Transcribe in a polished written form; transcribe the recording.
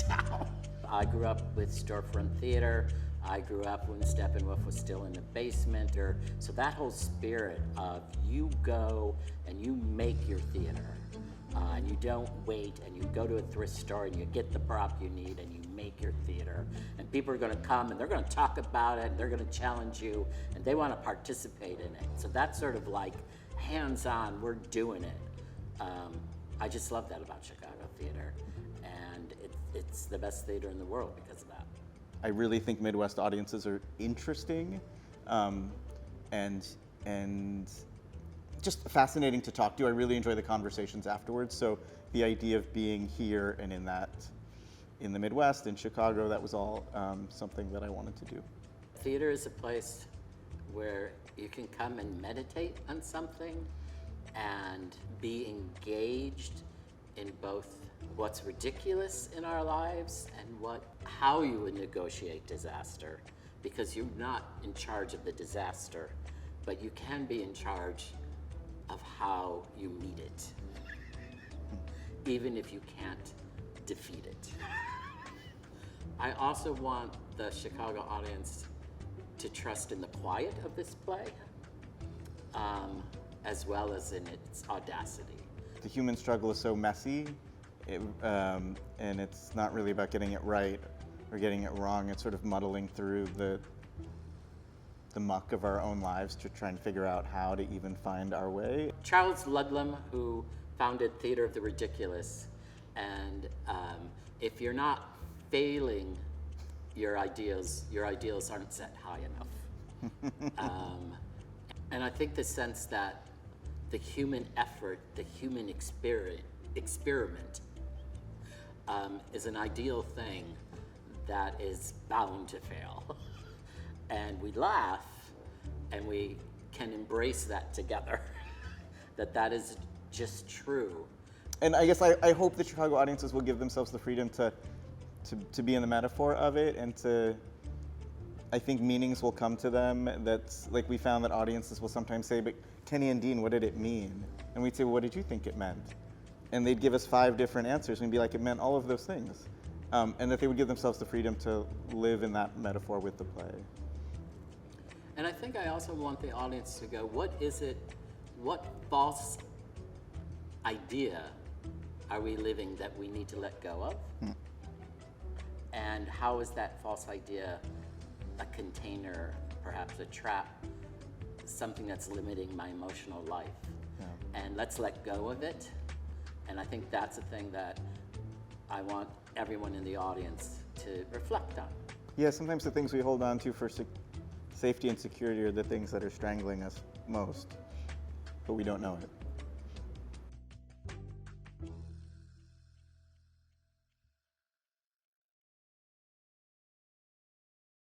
town. I grew up with storefront theater. I grew up when Steppenwolf was still in the basement. So that whole spirit of you go and you make your theater. And you don't wait, and you go to a thrift store and you get the prop you need and you make your theater. And people are going to come and they're going to talk about it and they're going to challenge you and they want to participate in it. So that's sort of like hands-on, we're doing it. I just love that about Chicago theater. And it's the best theater in the world because of that. I really think Midwest audiences are interesting and just fascinating to talk to. I really enjoy the conversations afterwards. So the idea of being here and in the Midwest, in Chicago, that was all something that I wanted to do. Theater is a place where you can come and meditate on something and be engaged in both what's ridiculous in our lives and how you would negotiate disaster, because you're not in charge of the disaster, but you can be in charge of how you meet it, even if you can't defeat it. I also want the Chicago audience to trust in the quiet of this play, as well as in its audacity. The human struggle is so messy, and it's not really about getting it right or getting it wrong. It's sort of muddling through the muck of our own lives to try and figure out how to even find our way. Charles Ludlam, who founded Theater of the Ridiculous, and if you're not failing your ideals aren't set high enough. And I think the sense that the human effort, the human experiment is an ideal thing that is bound to fail. And we laugh and we can embrace that together, that is just true. And I guess I hope the Chicago audiences will give themselves the freedom to be in the metaphor of it, and I think meanings will come to them. That's like we found that audiences will sometimes say, but Kenny and Dean, what did it mean? And we'd say, well, what did you think it meant? And they'd give us 5 different answers and we'd be like, it meant all of those things. And that they would give themselves the freedom to live in that metaphor with the play. And I think I also want the audience to go, what false idea are we living that we need to let go of? And how is that false idea a container, perhaps a trap, something that's limiting my emotional life? Yeah. And let's let go of it. And I think that's a thing that I want everyone in the audience to reflect on. Yeah, sometimes the things we hold on to for safety and security are the things that are strangling us most, but we don't know it.